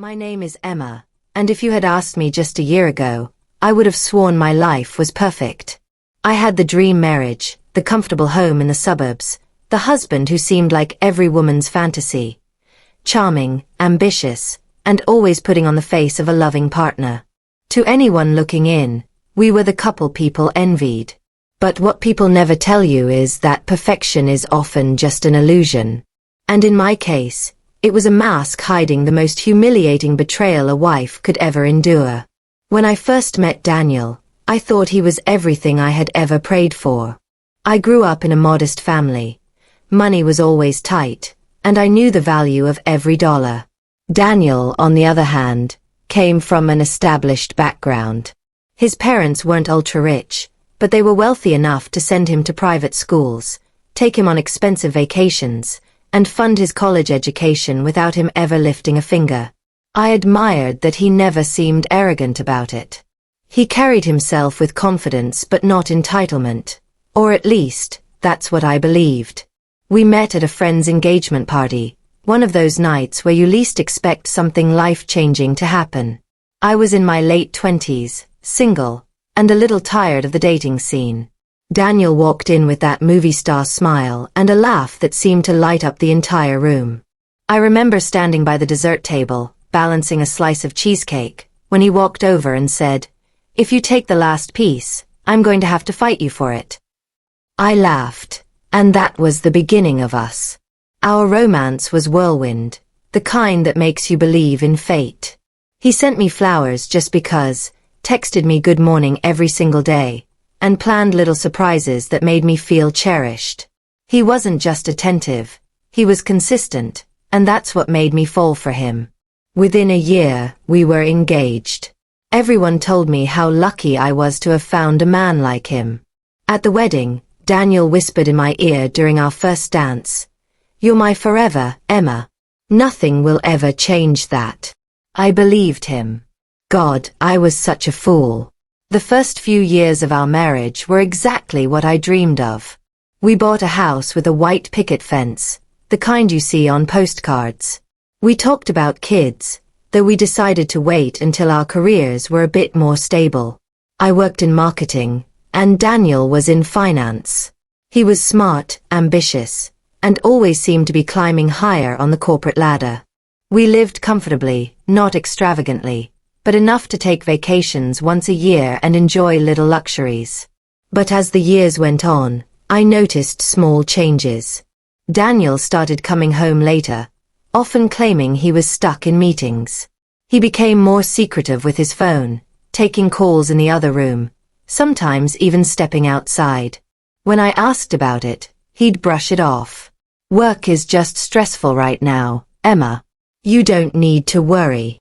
My name is Emma, and if you had asked me just a year ago, I would have sworn my life was perfect. I had the dream marriage, the comfortable home in the suburbs, the husband who seemed like every woman's fantasy. Charming, ambitious, and always putting on the face of a loving partner. To anyone looking in, we were the couple people envied. But what people never tell you is that perfection is often just an illusion. And in my case, it was a mask hiding the most humiliating betrayal a wife could ever endure. When I first met Daniel, I thought he was everything I had ever prayed for. I grew up in a modest family. Money was always tight, and I knew the value of every dollar. Daniel, on the other hand, came from an established background. His parents weren't ultra-rich, but they were wealthy enough to send him to private schools, take him on expensive vacations, and fund his college education without him ever lifting a finger. I admired that he never seemed arrogant about it. He carried himself with confidence but not entitlement, or at least, that's what I believed. We met at a friend's engagement party, one of those nights where you least expect something life-changing to happen. I was in my late 20s, single, and a little tired of the dating scene. Daniel walked in with that movie star smile and a laugh that seemed to light up the entire room. I remember standing by the dessert table, balancing a slice of cheesecake, when he walked over and said, "If you take the last piece, I'm going to have to fight you for it." I laughed, and that was the beginning of us. Our romance was whirlwind, the kind that makes you believe in fate. He sent me flowers just because, texted me good morning every single day, and planned little surprises that made me feel cherished. He wasn't just attentive, he was consistent, and that's what made me fall for him. Within a year, we were engaged. Everyone told me how lucky I was to have found a man like him. At the wedding, Daniel whispered in my ear during our first dance, "You're my forever, Emma. Nothing will ever change that." I believed him. God, I was such a fool. The first few years of our marriage were exactly what I dreamed of. We bought a house with a white picket fence, the kind you see on postcards. We talked about kids, though we decided to wait until our careers were a bit more stable. I worked in marketing, and Daniel was in finance. He was smart, ambitious, and always seemed to be climbing higher on the corporate ladder. We lived comfortably, not extravagantly, but enough to take vacations once a year and enjoy little luxuries. But as the years went on, I noticed small changes. Daniel started coming home later, often claiming he was stuck in meetings. He became more secretive with his phone, taking calls in the other room, sometimes even stepping outside. When I asked about it, he'd brush it off. "Work is just stressful right now, Emma. You don't need to worry."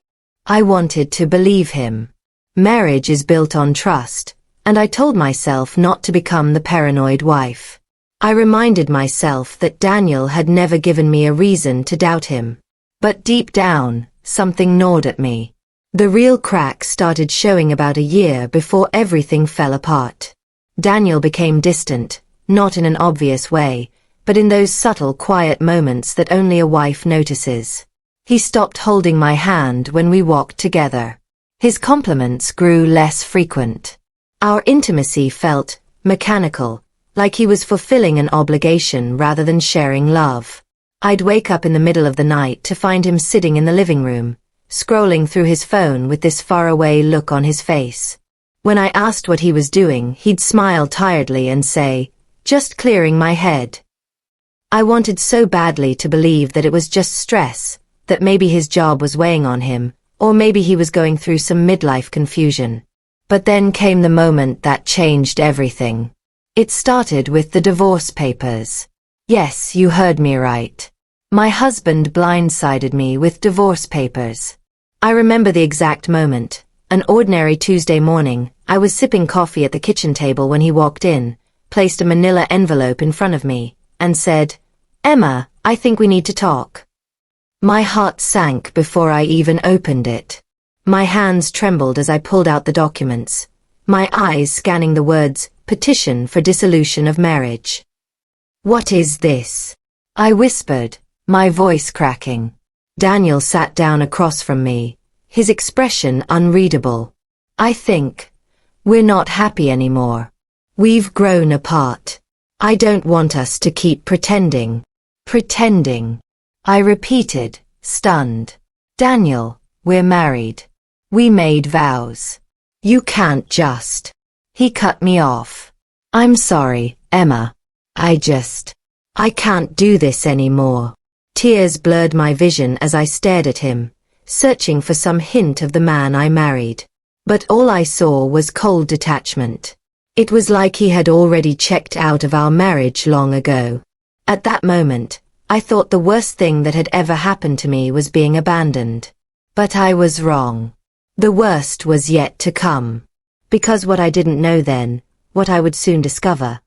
I wanted to believe him. Marriage is built on trust, and I told myself not to become the paranoid wife. I reminded myself that Daniel had never given me a reason to doubt him. But deep down, something gnawed at me. The real crack started showing about a year before everything fell apart. Daniel became distant, not in an obvious way, but in those subtle, quiet moments that only a wife notices. He stopped holding my hand when we walked together. His compliments grew less frequent. Our intimacy felt mechanical, like he was fulfilling an obligation rather than sharing love. I'd wake up in the middle of the night to find him sitting in the living room, scrolling through his phone with this faraway look on his face. When I asked what he was doing, he'd smile tiredly and say, "Just clearing my head." I wanted so badly to believe that it was just stress, that maybe his job was weighing on him, or maybe he was going through some midlife confusion. But then came the moment that changed everything. It started with the divorce papers. Yes, you heard me right. My husband blindsided me with divorce papers. I remember the exact moment. An ordinary Tuesday morning, I was sipping coffee at the kitchen table when he walked in, placed a manila envelope in front of me, and said, "Emma, I think we need to talk." My heart sank before I even opened it. My hands trembled as I pulled out the documents, my eyes scanning the words, "Petition for Dissolution of Marriage." "What is this?" I whispered, my voice cracking. Daniel sat down across from me, his expression unreadable. I think we're not happy anymore. We've grown apart. I don't want us to keep pretending. Pretending. I repeated, stunned. Daniel, we're married. We made vows. You can't just. He cut me off. I'm sorry, Emma. I can't do this anymore. Tears blurred my vision as I stared at him, searching for some hint of the man I married. But all I saw was cold detachment. It was like he had already checked out of our marriage long ago. At that moment, I thought the worst thing that had ever happened to me was being abandoned. But I was wrong. The worst was yet to come. Because what I didn't know then, what I would soon discover,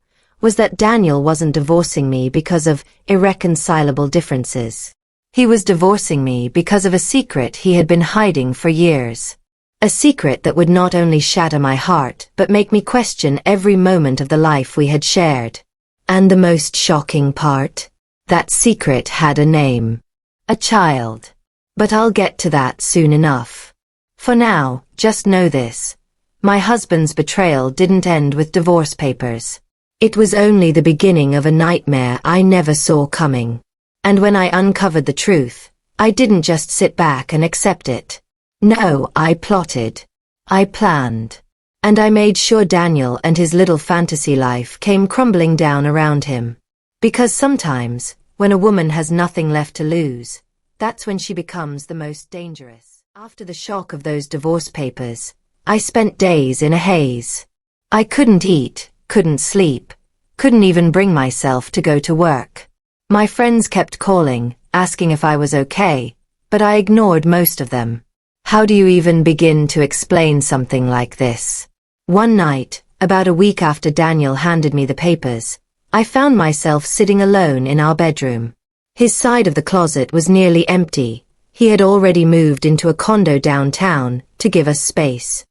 was that Daniel wasn't divorcing me because of irreconcilable differences. He was divorcing me because of a secret he had been hiding for years. A secret that would not only shatter my heart, but make me question every moment of the life we had shared. And the most shocking part? That secret had a name. A child. But I'll get to that soon enough. For now, just know this. My husband's betrayal didn't end with divorce papers. It was only the beginning of a nightmare I never saw coming. And when I uncovered the truth, I didn't just sit back and accept it. No, I plotted. I planned. And I made sure Daniel and his little fantasy life came crumbling down around him. Because sometimes, when a woman has nothing left to lose, that's when she becomes the most dangerous. After the shock of those divorce papers, I spent days in a haze. I couldn't eat, couldn't sleep, couldn't even bring myself to go to work. My friends kept calling, asking if I was okay, but I ignored most of them. How do you even begin to explain something like this? One night, about a week after Daniel handed me the papers, I found myself sitting alone in our bedroom. His side of the closet was nearly empty. He had already moved into a condo downtown to give us space.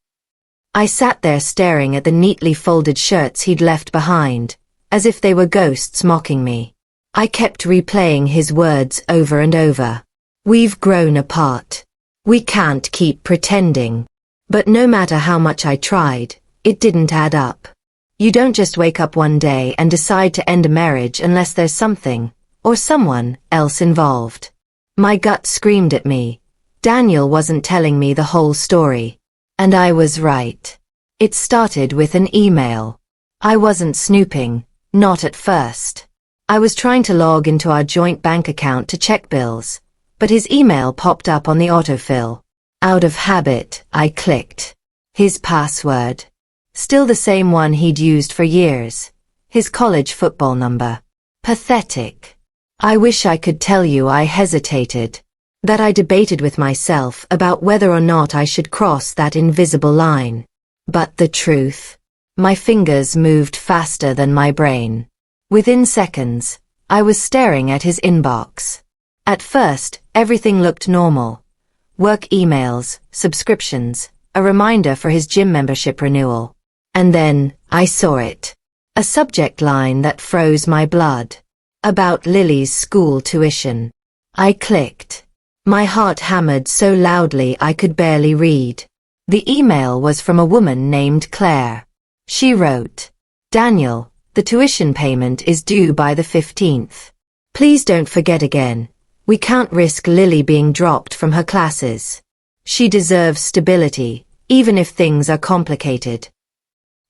I sat there staring at the neatly folded shirts he'd left behind, as if they were ghosts mocking me. I kept replaying his words over and over. We've grown apart. We can't keep pretending. But no matter how much I tried, it didn't add up. You don't just wake up one day and decide to end a marriage unless there's something, or someone, else involved. My gut screamed at me. Daniel wasn't telling me the whole story. And I was right. It started with an email. I wasn't snooping, not at first. I was trying to log into our joint bank account to check bills, but his email popped up on the autofill. Out of habit, I clicked. His password. Still the same one he'd used for years. His college football number. Pathetic. I wish I could tell you I hesitated. That I debated with myself about whether or not I should cross that invisible line. But the truth? My fingers moved faster than my brain. Within seconds, I was staring at his inbox. At first, everything looked normal. Work emails, subscriptions, a reminder for his gym membership renewal. And then, I saw it. A subject line that froze my blood. About Lily's school tuition. I clicked. My heart hammered so loudly I could barely read. The email was from a woman named Claire. She wrote, Daniel, the tuition payment is due by the 15th. Please don't forget again. We can't risk Lily being dropped from her classes. She deserves stability, even if things are complicated.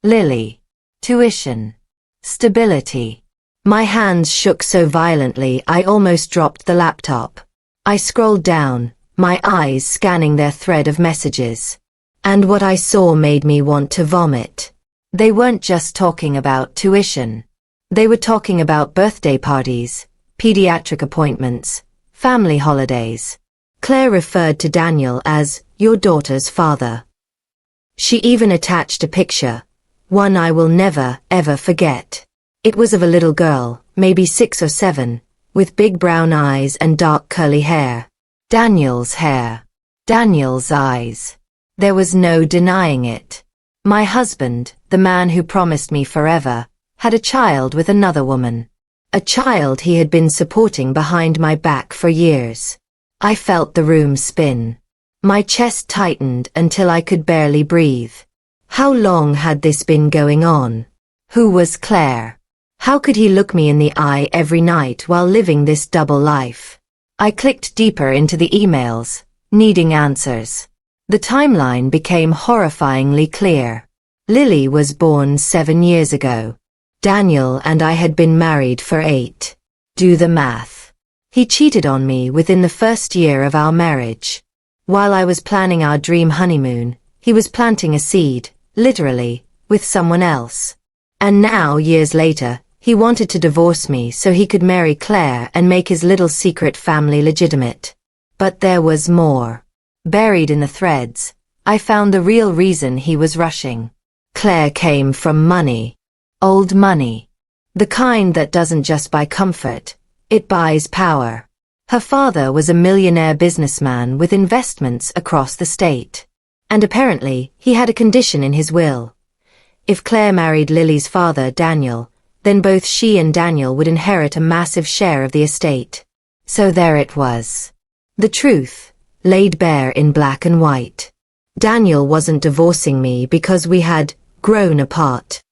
Lily. Tuition. Stability. My hands shook so violently I almost dropped the laptop. I scrolled down, my eyes scanning their thread of messages. And what I saw made me want to vomit. They weren't just talking about tuition. They were talking about birthday parties, pediatric appointments, family holidays. Claire referred to Daniel as your daughter's father. She even attached a picture, one I will never, ever forget. It was of a little girl, maybe 6 or 7, with big brown eyes and dark curly hair. Daniel's hair. Daniel's eyes. There was no denying it. My husband, the man who promised me forever, had a child with another woman. A child he had been supporting behind my back for years. I felt the room spin. My chest tightened until I could barely breathe. How long had this been going on? Who was Claire? How could he look me in the eye every night while living this double life? I clicked deeper into the emails, needing answers. The timeline became horrifyingly clear. Lily was born 7 years ago. Daniel and I had been married for 8. Do the math. He cheated on me within the first year of our marriage. While I was planning our dream honeymoon, he was planting a seed, literally, with someone else. And now, years later, he wanted to divorce me so he could marry Claire and make his little secret family legitimate. But there was more. Buried in the threads, I found the real reason he was rushing. Claire came from money. Old money. The kind that doesn't just buy comfort, it buys power. Her father was a millionaire businessman with investments across the state. And apparently, he had a condition in his will. If Claire married Lily's father, Daniel, then both she and Daniel would inherit a massive share of the estate. So there it was. The truth, laid bare in black and white. Daniel wasn't divorcing me because we had grown apart.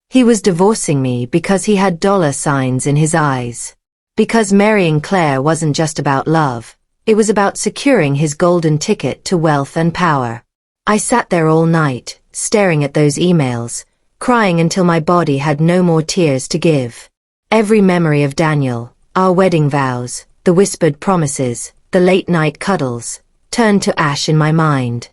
He was divorcing me because he had dollar signs in his eyes. Because marrying Claire wasn't just about love, it was about securing his golden ticket to wealth and power. I sat there all night, staring at those emails, crying until my body had no more tears to give. Every memory of Daniel, our wedding vows, the whispered promises, the late-night cuddles, turned to ash in my mind.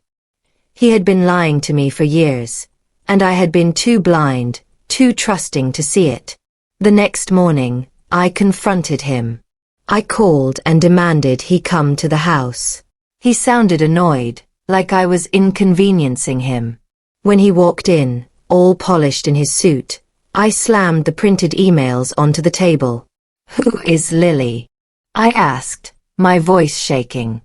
He had been lying to me for years, and I had been too blind, too trusting to see it. The next morning, I confronted him. I called and demanded he come to the house. He sounded annoyed, like I was inconveniencing him. When he walked in, all polished in his suit, I slammed the printed emails onto the table. "Who is Lily?" I asked, my voice shaking.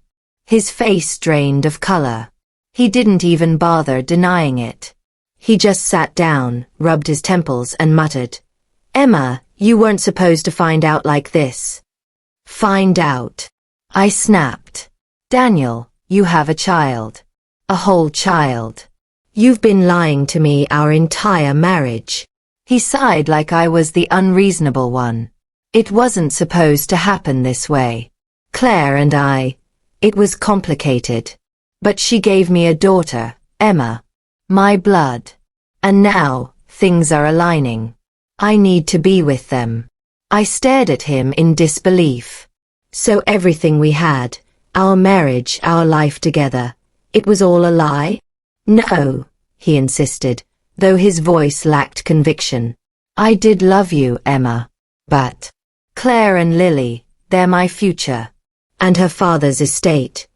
His face drained of color. He didn't even bother denying it. He just sat down, rubbed his temples and muttered, "Emma, you weren't supposed to find out like this." "Find out?" I snapped. "Daniel, you have a child. A whole child. You've been lying to me our entire marriage." He sighed like I was the unreasonable one. "It wasn't supposed to happen this way. Claire and it was complicated. But she gave me a daughter, Emma. My blood. And now, things are aligning. I need to be with them." I stared at him in disbelief. So everything we had, our marriage, our life together, it was all a lie? "No," he insisted, though his voice lacked conviction. "I did love you, Emma. But Claire and Lily, they're my future. And her father's estate.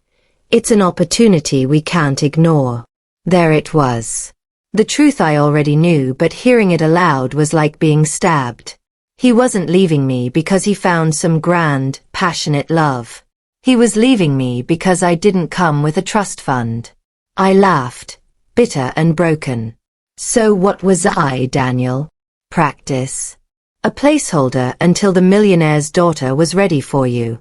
It's an opportunity we can't ignore." There it was. The truth I already knew, but hearing it aloud was like being stabbed. He wasn't leaving me because he found some grand, passionate love. He was leaving me because I didn't come with a trust fund. I laughed, bitter and broken. "So what was I, Daniel? Practice? A placeholder until the millionaire's daughter was ready for you?"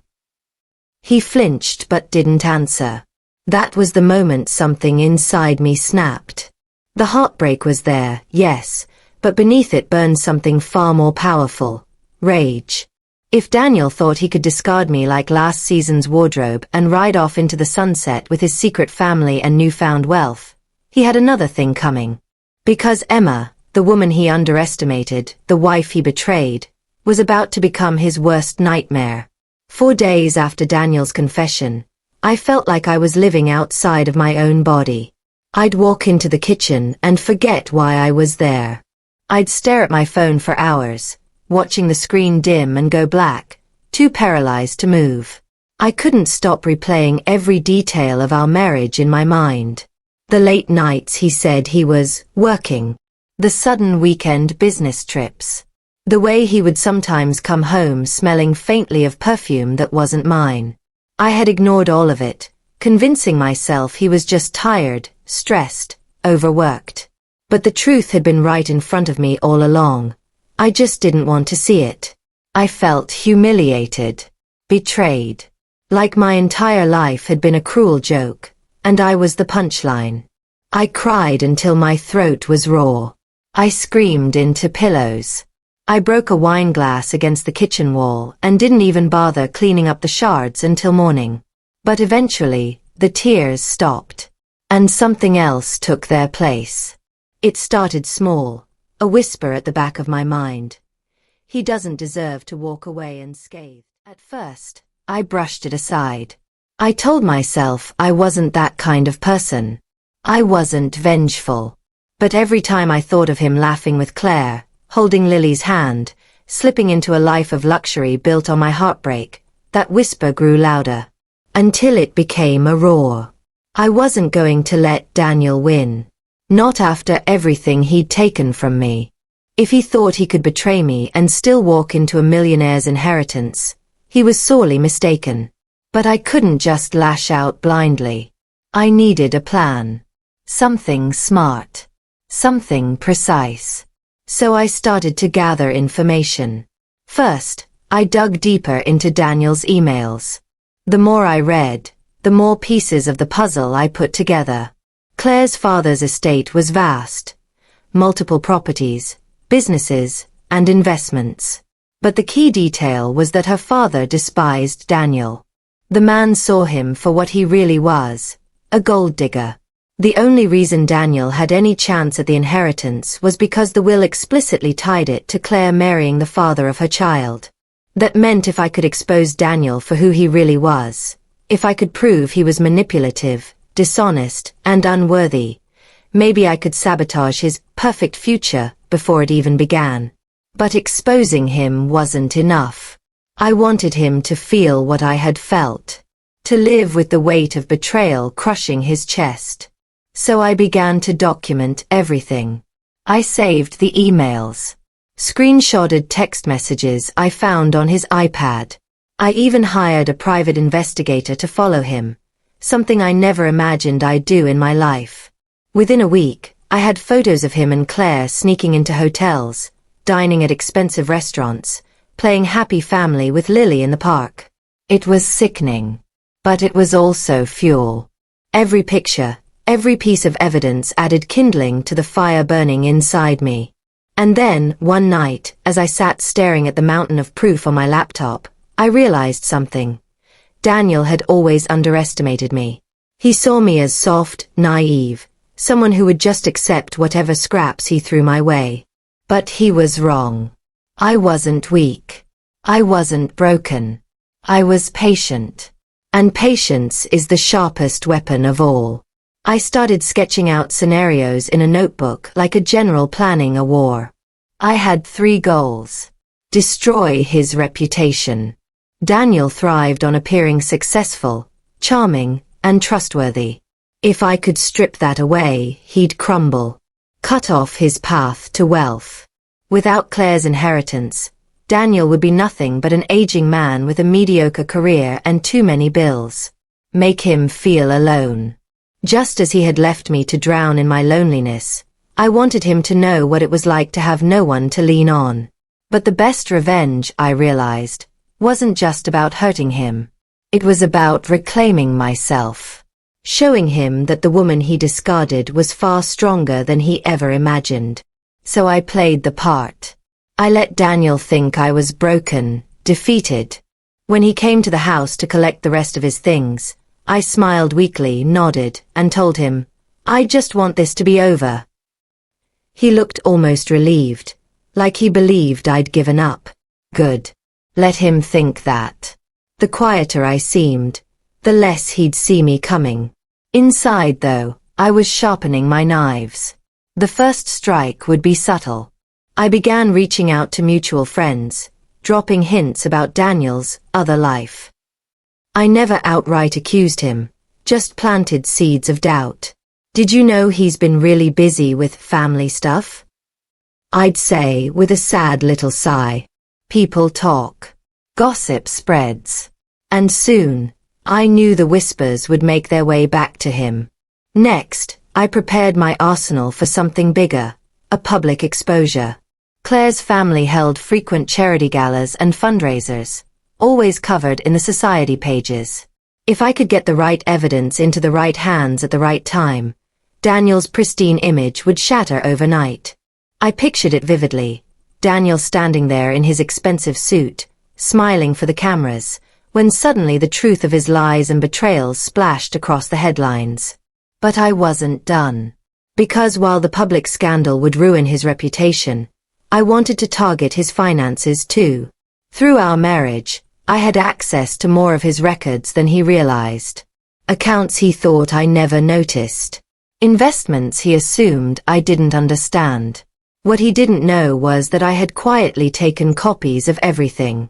He flinched but didn't answer. That was the moment something inside me snapped. The heartbreak was there, yes, but beneath it burned something far more powerful. Rage. If Daniel thought he could discard me like last season's wardrobe and ride off into the sunset with his secret family and newfound wealth, he had another thing coming. Because Emma, the woman he underestimated, the wife he betrayed, was about to become his worst nightmare. 4 days after Daniel's confession, I felt like I was living outside of my own body. I'd walk into the kitchen and forget why I was there. I'd stare at my phone for hours, watching the screen dim and go black, too paralyzed to move. I couldn't stop replaying every detail of our marriage in my mind. The late nights he said he was working. The sudden weekend business trips. The way he would sometimes come home smelling faintly of perfume that wasn't mine. I had ignored all of it, convincing myself he was just tired, stressed, overworked. But the truth had been right in front of me all along. I just didn't want to see it. I felt humiliated, betrayed. Like my entire life had been a cruel joke, and I was the punchline. I cried until my throat was raw. I screamed into pillows. I broke a wine glass against the kitchen wall and didn't even bother cleaning up the shards until morning. But eventually, the tears stopped. And something else took their place. It started small, a whisper at the back of my mind. He doesn't deserve to walk away unscathed. At first, I brushed it aside. I told myself I wasn't that kind of person. I wasn't vengeful. But every time I thought of him laughing with Claire, holding Lily's hand, slipping into a life of luxury built on my heartbreak, that whisper grew louder. Until it became a roar. I wasn't going to let Daniel win. Not after everything he'd taken from me. If he thought he could betray me and still walk into a millionaire's inheritance, he was sorely mistaken. But I couldn't just lash out blindly. I needed a plan. Something smart. Something precise. So I started to gather information. First, I dug deeper into Daniel's emails. The more I read, the more pieces of the puzzle I put together. Claire's father's estate was vast. Multiple properties, businesses, and investments. But the key detail was that her father despised Daniel. The man saw him for what he really was, a gold digger. The only reason Daniel had any chance at the inheritance was because the will explicitly tied it to Claire marrying the father of her child. That meant if I could expose Daniel for who he really was, if I could prove he was manipulative, dishonest, and unworthy, maybe I could sabotage his perfect future before it even began. But exposing him wasn't enough. I wanted him to feel what I had felt, to live with the weight of betrayal crushing his chest. So I began to document everything. I saved the emails, screenshotted text messages I found on his iPad. I even hired a private investigator to follow him, something I never imagined I'd do in my life. Within a week, I had photos of him and Claire sneaking into hotels, dining at expensive restaurants, playing happy family with Lily in the park. It was sickening. But it was also fuel. Every picture, every piece of evidence added kindling to the fire burning inside me. And then, one night, as I sat staring at the mountain of proof on my laptop, I realized something. Daniel had always underestimated me. He saw me as soft, naive, someone who would just accept whatever scraps he threw my way. But he was wrong. I wasn't weak. I wasn't broken. I was patient. And patience is the sharpest weapon of all. I started sketching out scenarios in a notebook like a general planning a war. I had 3 goals. Destroy his reputation. Daniel thrived on appearing successful, charming, and trustworthy. If I could strip that away, he'd crumble. Cut off his path to wealth. Without Claire's inheritance, Daniel would be nothing but an aging man with a mediocre career and too many bills. Make him feel alone. Just as he had left me to drown in my loneliness, I wanted him to know what it was like to have no one to lean on. But the best revenge, I realized, wasn't just about hurting him. It was about reclaiming myself. Showing him that the woman he discarded was far stronger than he ever imagined. So I played the part. I let Daniel think I was broken, defeated. When he came to the house to collect the rest of his things, I smiled weakly, nodded, and told him, "I just want this to be over." He looked almost relieved, like he believed I'd given up. Good. Let him think that. The quieter I seemed, the less he'd see me coming. Inside, though, I was sharpening my knives. The first strike would be subtle. I began reaching out to mutual friends, dropping hints about Daniel's other life. I never outright accused him, just planted seeds of doubt. "Did you know he's been really busy with family stuff?" I'd say with a sad little sigh. People talk. Gossip spreads. And soon, I knew the whispers would make their way back to him. Next, I prepared my arsenal for something bigger, a public exposure. Claire's family held frequent charity galas and fundraisers. always covered in the society pages. If I could get the right evidence into the right hands at the right time, Daniel's pristine image would shatter overnight. I pictured it vividly. Daniel standing there in his expensive suit, smiling for the cameras, when suddenly the truth of his lies and betrayals splashed across the headlines. But I wasn't done. Because while the public scandal would ruin his reputation, I wanted to target his finances too. Through our marriage, I had access to more of his records than he realized. Accounts he thought I never noticed. Investments he assumed I didn't understand. What he didn't know was that I had quietly taken copies of everything.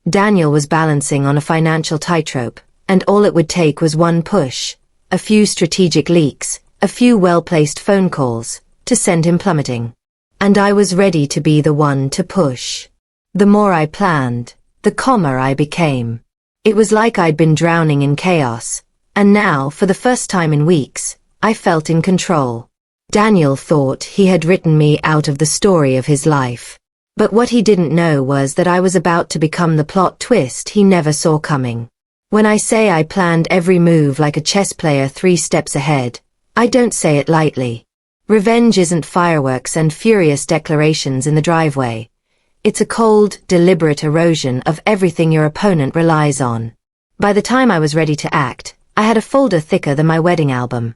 Daniel was balancing on a financial tightrope, and all it would take was one push, a few strategic leaks, a few well-placed phone calls, to send him plummeting. And I was ready to be the one to push. The more I planned, the calmer I became. It was like I'd been drowning in chaos, and now, for the first time in weeks, I felt in control. Daniel thought he had written me out of the story of his life. But what he didn't know was that I was about to become the plot twist he never saw coming. When I say I planned every move like a chess player 3 steps ahead, I don't say it lightly. Revenge isn't fireworks and furious declarations in the driveway. It's a cold, deliberate erosion of everything your opponent relies on. By the time I was ready to act, I had a folder thicker than my wedding album.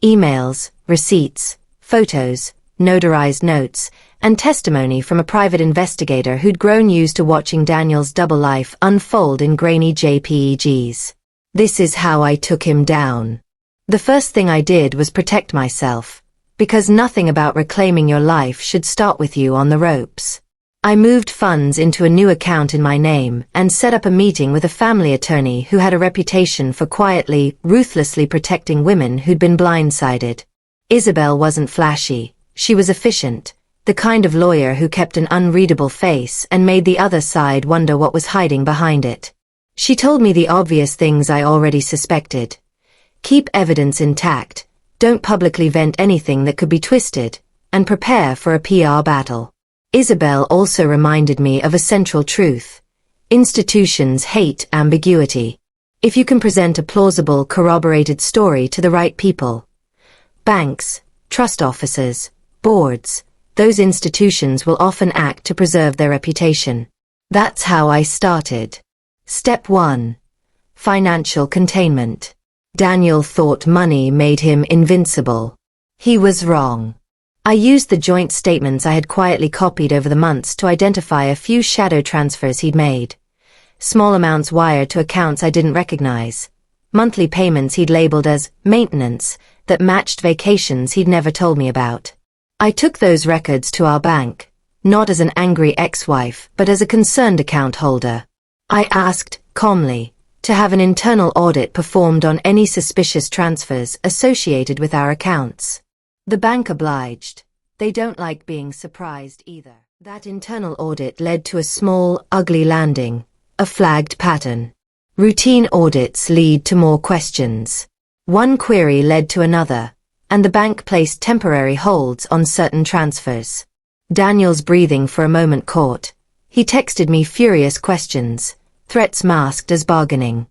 Emails, receipts, photos, notarized notes, and testimony from a private investigator who'd grown used to watching Daniel's double life unfold in grainy JPEGs. This is how I took him down. The first thing I did was protect myself, because nothing about reclaiming your life should start with you on the ropes. I moved funds into a new account in my name and set up a meeting with a family attorney who had a reputation for quietly, ruthlessly protecting women who'd been blindsided. Isabel wasn't flashy, she was efficient, the kind of lawyer who kept an unreadable face and made the other side wonder what was hiding behind it. She told me the obvious things I already suspected. Keep evidence intact, don't publicly vent anything that could be twisted, and prepare for a PR battle. Isabel also reminded me of a central truth. Institutions hate ambiguity. If you can present a plausible, corroborated story to the right people, banks, trust officers, boards, those institutions will often act to preserve their reputation. That's how I started. Step 1. Financial containment. Daniel thought money made him invincible. He was wrong. I used the joint statements I had quietly copied over the months to identify a few shadow transfers he'd made. Small amounts wired to accounts I didn't recognize. Monthly payments he'd labeled as maintenance that matched vacations he'd never told me about. I took those records to our bank, not as an angry ex-wife, but as a concerned account holder. I asked, calmly, to have an internal audit performed on any suspicious transfers associated with our accounts. The bank obliged. They don't like being surprised either. That internal audit led to a small, ugly landing, a flagged pattern. Routine audits lead to more questions. One query led to another, and the bank placed temporary holds on certain transfers. Daniel's breathing for a moment caught. He texted me furious questions, threats masked as bargaining.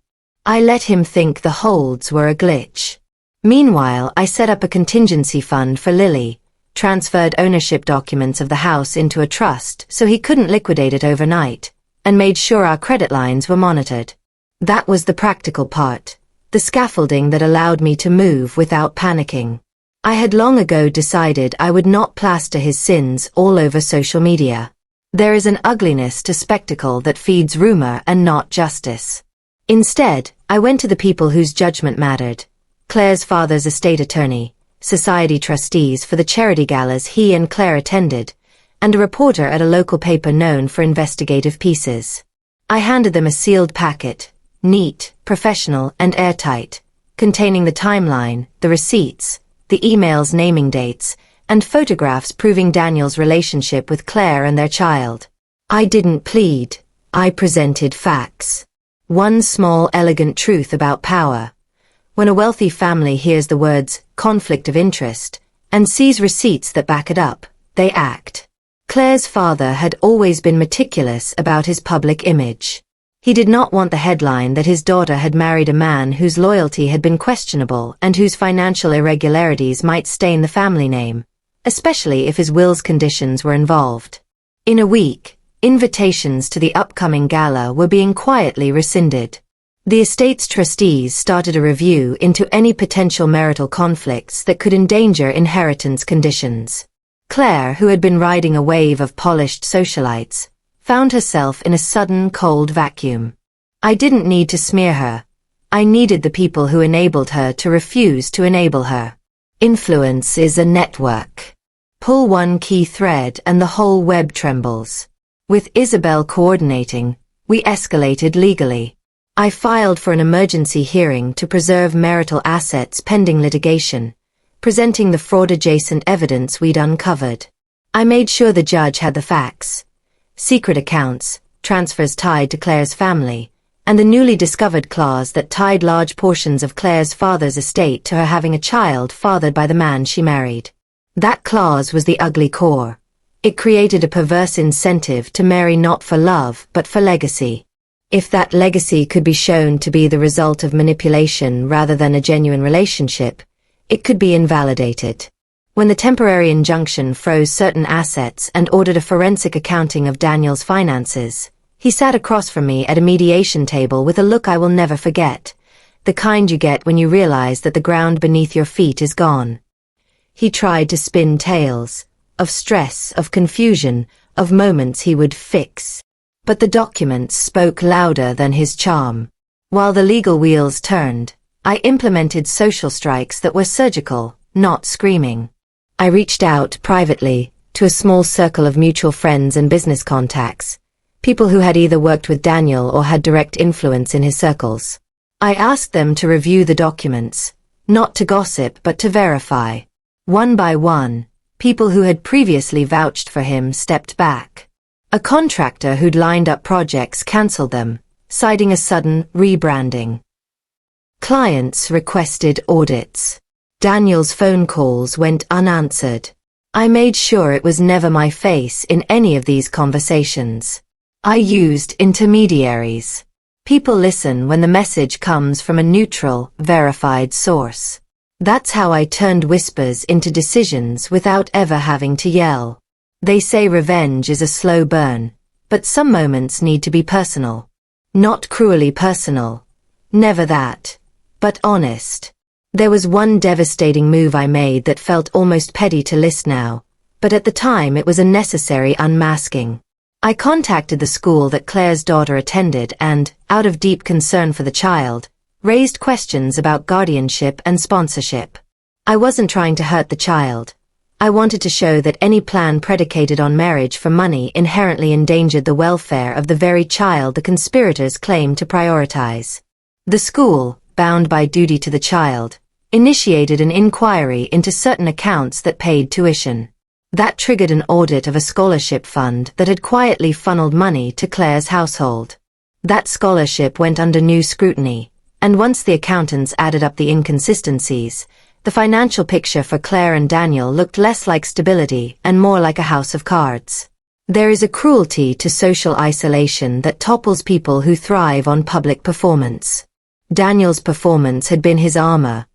I let him think the holds were a glitch. Meanwhile, I set up a contingency fund for Lily, transferred ownership documents of the house into a trust so he couldn't liquidate it overnight, and made sure our credit lines were monitored. That was the practical part, the scaffolding that allowed me to move without panicking. I had long ago decided I would not plaster his sins all over social media. There is an ugliness to spectacle that feeds rumor and not justice. Instead, I went to the people whose judgment mattered. Claire's father's estate attorney, society trustees for the charity galas he and Claire attended, and a reporter at a local paper known for investigative pieces. I handed them a sealed packet, neat, professional, and airtight, containing the timeline, the receipts, the emails naming dates, and photographs proving Daniel's relationship with Claire and their child. I didn't plead, I presented facts. One small, elegant truth about power. When a wealthy family hears the words conflict of interest and sees receipts that back it up, they act. Claire's father had always been meticulous about his public image. He did not want the headline that his daughter had married a man whose loyalty had been questionable and whose financial irregularities might stain the family name, especially if his will's conditions were involved. In a week, invitations to the upcoming gala were being quietly rescinded. The estate's trustees started a review into any potential marital conflicts that could endanger inheritance conditions. Claire, who had been riding a wave of polished socialites, found herself in a sudden cold vacuum. I didn't need to smear her. I needed the people who enabled her to refuse to enable her. Influence is a network. Pull one key thread and the whole web trembles. With Isabel coordinating, we escalated legally. I filed for an emergency hearing to preserve marital assets pending litigation, presenting the fraud-adjacent evidence we'd uncovered. I made sure the judge had the facts. Secret accounts, transfers tied to Claire's family, and the newly discovered clause that tied large portions of Claire's father's estate to her having a child fathered by the man she married. That clause was the ugly core. It created a perverse incentive to marry not for love but for legacy. If that legacy could be shown to be the result of manipulation rather than a genuine relationship, it could be invalidated. When the temporary injunction froze certain assets and ordered a forensic accounting of Daniel's finances, he sat across from me at a mediation table with a look I will never forget, the kind you get when you realize that the ground beneath your feet is gone. He tried to spin tales, of stress, of confusion, of moments he would fix. But the documents spoke louder than his charm. While the legal wheels turned, I implemented social strikes that were surgical, not screaming. I reached out privately to a small circle of mutual friends and business contacts, people who had either worked with Daniel or had direct influence in his circles. I asked them to review the documents, not to gossip but to verify. One by one, people who had previously vouched for him stepped back. A contractor who'd lined up projects cancelled them, citing a sudden rebranding. Clients requested audits. Daniel's phone calls went unanswered. I made sure it was never my face in any of these conversations. I used intermediaries. People listen when the message comes from a neutral, verified source. That's how I turned whispers into decisions without ever having to yell. They say revenge is a slow burn, but some moments need to be personal. Not cruelly personal. Never that. But honest. There was one devastating move I made that felt almost petty to list now, but at the time it was a necessary unmasking. I contacted the school that Claire's daughter attended and, out of deep concern for the child, raised questions about guardianship and sponsorship. I wasn't trying to hurt the child. I wanted to show that any plan predicated on marriage for money inherently endangered the welfare of the very child the conspirators claimed to prioritize. The school, bound by duty to the child, initiated an inquiry into certain accounts that paid tuition. That triggered an audit of a scholarship fund that had quietly funneled money to Claire's household. That scholarship went under new scrutiny, and once the accountants added up the inconsistencies, the financial picture for Claire and Daniel looked less like stability and more like a house of cards. There is a cruelty to social isolation that topples people who thrive on public performance. Daniel's performance had been his armor.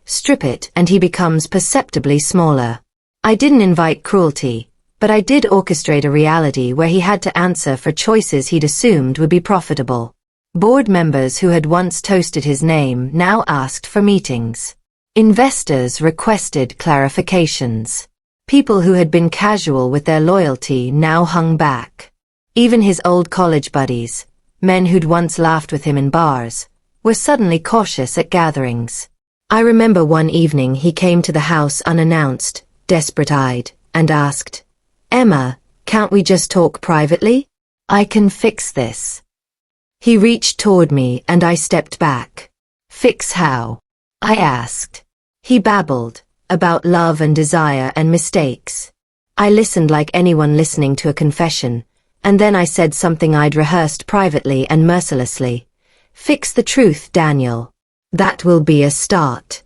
Strip it and he becomes perceptibly smaller. I didn't invite cruelty, but I did orchestrate a reality where he had to answer for choices he'd assumed would be profitable. Board members who had once toasted his name now asked for meetings. Investors requested clarifications. People who had been casual with their loyalty now hung back. Even his old college buddies, men who'd once laughed with him in bars, were suddenly cautious at gatherings. I remember one evening he came to the house unannounced, desperate-eyed, and asked, "Emma, can't we just talk privately? I can fix this." He reached toward me and I stepped back. "Fix how?" I asked. He babbled, about love and desire and mistakes. I listened like anyone listening to a confession, and then I said something I'd rehearsed privately and mercilessly. "Fix the truth, Daniel. That will be a start."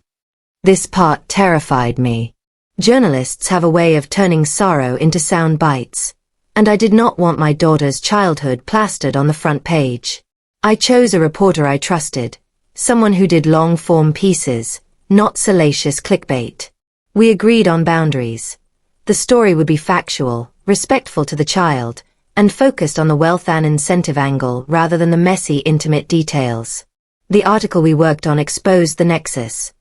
This part terrified me. Journalists have a way of turning sorrow into sound bites, and I did not want my daughter's childhood plastered on the front page. I chose a reporter I trusted, someone who did long-form pieces, not salacious clickbait. We agreed on boundaries. The story would be factual, respectful to the child, and focused on the wealth and incentive angle rather than the messy, intimate details. The article we worked on exposed the nexus,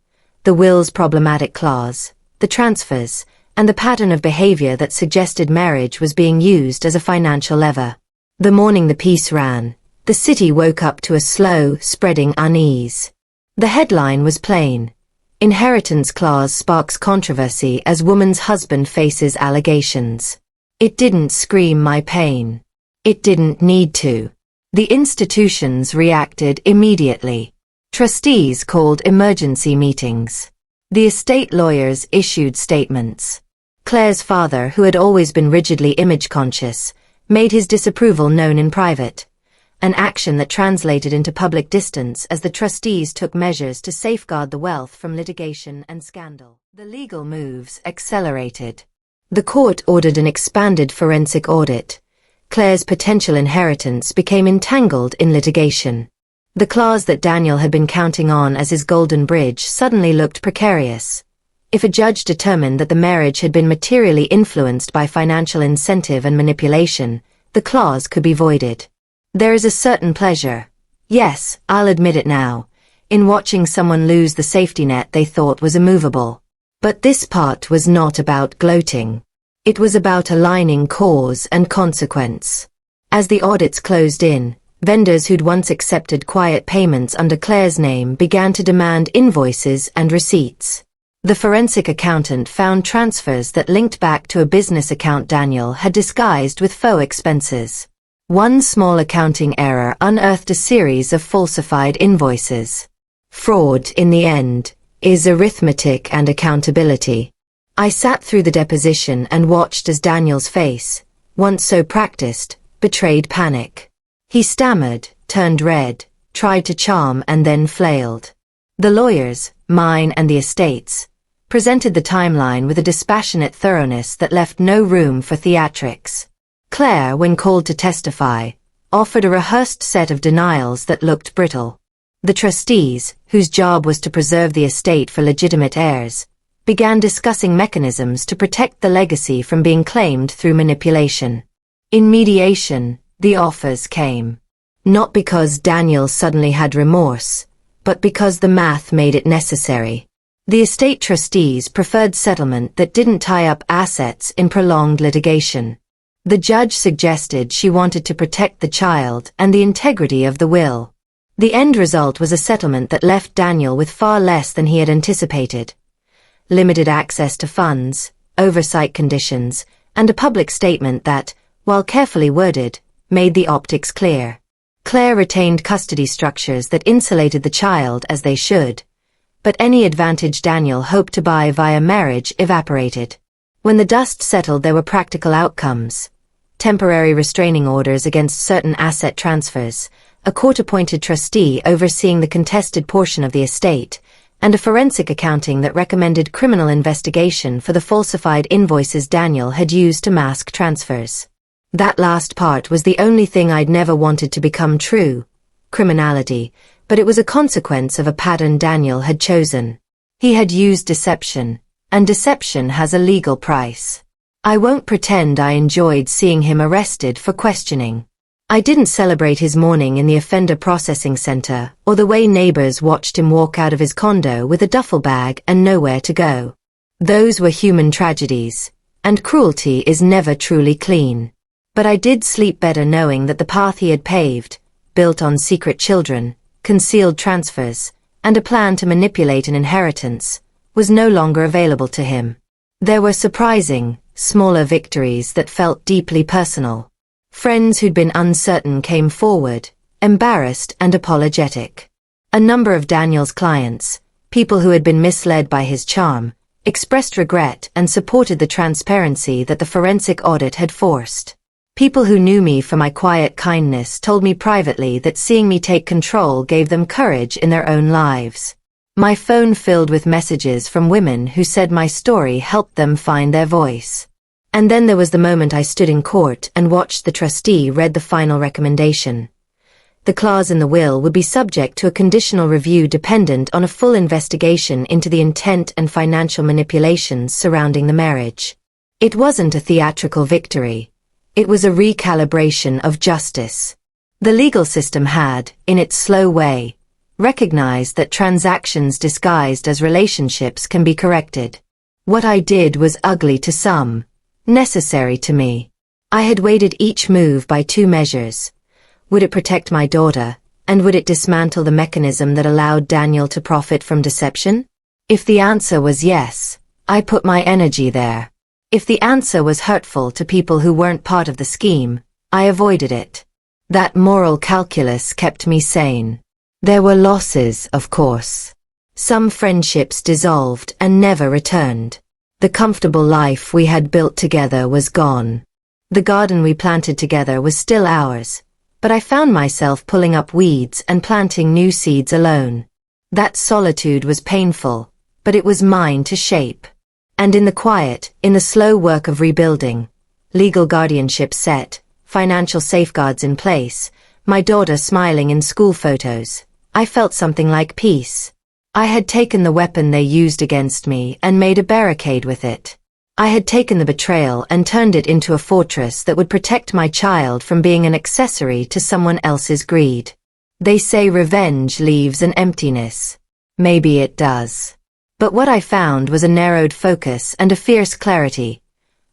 the will's problematic clause, the transfers, and the pattern of behavior that suggested marriage was being used as a financial lever. The morning the piece ran, the city woke up to a slow, spreading unease. The headline was plain. Inheritance clause sparks controversy as woman's husband faces allegations. It didn't scream my pain. It didn't need to. The institutions reacted immediately. Trustees called emergency meetings. The estate lawyers issued statements. Claire's father, who had always been rigidly image-conscious, made his disapproval known in private, an action that translated into public distance as the trustees took measures to safeguard the wealth from litigation and scandal. The legal moves accelerated. The court ordered an expanded forensic audit. Claire's potential inheritance became entangled in litigation. The clause that Daniel had been counting on as his golden bridge suddenly looked precarious. If a judge determined that the marriage had been materially influenced by financial incentive and manipulation, the clause could be voided. There is a certain pleasure, yes, I'll admit it now, in watching someone lose the safety net they thought was immovable. But this part was not about gloating. It was about aligning cause and consequence. As the audits closed in, vendors who'd once accepted quiet payments under Claire's name began to demand invoices and receipts. The forensic accountant found transfers that linked back to a business account Daniel had disguised with faux expenses. One small accounting error unearthed a series of falsified invoices. Fraud, in the end, is arithmetic and accountability. I sat through the deposition and watched as Daniel's face, once so practiced, betrayed panic. He stammered, turned red, tried to charm and then flailed. The lawyers, mine and the estate's, presented the timeline with a dispassionate thoroughness that left no room for theatrics. Claire, when called to testify, offered a rehearsed set of denials that looked brittle. The trustees, whose job was to preserve the estate for legitimate heirs, began discussing mechanisms to protect the legacy from being claimed through manipulation. In mediation, the offers came. Not because Daniel suddenly had remorse, but because the math made it necessary. The estate trustees preferred settlement that didn't tie up assets in prolonged litigation. The judge suggested she wanted to protect the child and the integrity of the will. The end result was a settlement that left Daniel with far less than he had anticipated. Limited access to funds, oversight conditions, and a public statement that, while carefully worded, made the optics clear. Claire retained custody structures that insulated the child as they should, but any advantage Daniel hoped to buy via marriage evaporated. When the dust settled, there were practical outcomes. Temporary restraining orders against certain asset transfers, a court-appointed trustee overseeing the contested portion of the estate, and a forensic accounting that recommended criminal investigation for the falsified invoices Daniel had used to mask transfers. That last part was the only thing I'd never wanted to become true, criminality, but it was a consequence of a pattern Daniel had chosen. He had used deception, and deception has a legal price. I won't pretend I enjoyed seeing him arrested for questioning. I didn't celebrate his morning in the offender processing center or the way neighbors watched him walk out of his condo with a duffel bag and nowhere to go. Those were human tragedies, and cruelty is never truly clean. But I did sleep better knowing that the path he had paved, built on secret children, concealed transfers, and a plan to manipulate an inheritance, was no longer available to him. There were surprising, smaller victories that felt deeply personal. Friends who'd been uncertain came forward, embarrassed and apologetic. A number of Daniel's clients, people who had been misled by his charm, expressed regret and supported the transparency that the forensic audit had forced. People who knew me for my quiet kindness told me privately that seeing me take control gave them courage in their own lives. My phone filled with messages from women who said my story helped them find their voice. And then there was the moment I stood in court and watched the trustee read the final recommendation. The clause in the will would be subject to a conditional review dependent on a full investigation into the intent and financial manipulations surrounding the marriage. It wasn't a theatrical victory. It was a recalibration of justice. The legal system had, in its slow way, recognized that transactions disguised as relationships can be corrected. What I did was ugly to some, necessary to me. I had weighted each move by two measures. Would it protect my daughter, and would it dismantle the mechanism that allowed Daniel to profit from deception? If the answer was yes, I put my energy there. If the answer was hurtful to people who weren't part of the scheme, I avoided it. That moral calculus kept me sane. There were losses, of course. Some friendships dissolved and never returned. The comfortable life we had built together was gone. The garden we planted together was still ours, but I found myself pulling up weeds and planting new seeds alone. That solitude was painful, but it was mine to shape. And in the quiet, in the slow work of rebuilding, legal guardianship set, financial safeguards in place, my daughter smiling in school photos, I felt something like peace. I had taken the weapon they used against me and made a barricade with it. I had taken the betrayal and turned it into a fortress that would protect my child from being an accessory to someone else's greed. They say revenge leaves an emptiness. Maybe it does. But what I found was a narrowed focus and a fierce clarity.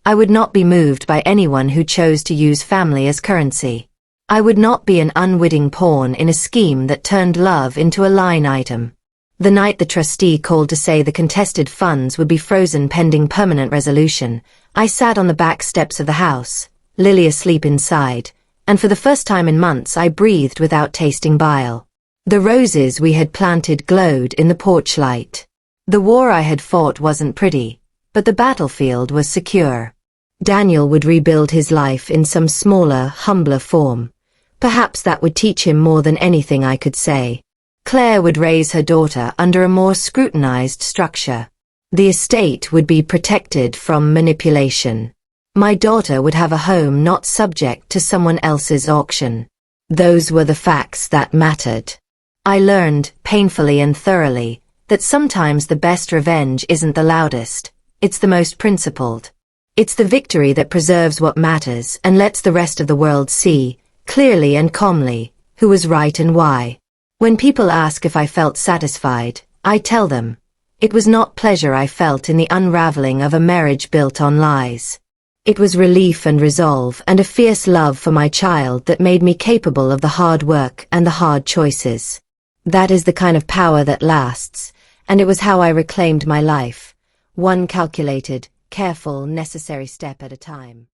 I would not be moved by anyone who chose to use family as currency. I would not be an unwitting pawn in a scheme that turned love into a line item. The night the trustee called to say the contested funds would be frozen pending permanent resolution, I sat on the back steps of the house, Lily asleep inside, and for the first time in months I breathed without tasting bile. The roses we had planted glowed in the porch light. The war I had fought wasn't pretty, but the battlefield was secure. Daniel would rebuild his life in some smaller, humbler form. Perhaps that would teach him more than anything I could say. Claire would raise her daughter under a more scrutinized structure. The estate would be protected from manipulation. My daughter would have a home not subject to someone else's auction. Those were the facts that mattered. I learned, painfully and thoroughly, that sometimes the best revenge isn't the loudest, it's the most principled. It's the victory that preserves what matters and lets the rest of the world see, clearly and calmly, who was right and why. When people ask if I felt satisfied, I tell them, it was not pleasure I felt in the unraveling of a marriage built on lies. It was relief and resolve and a fierce love for my child that made me capable of the hard work and the hard choices. That is the kind of power that lasts, and it was how I reclaimed my life, one calculated, careful, necessary step at a time.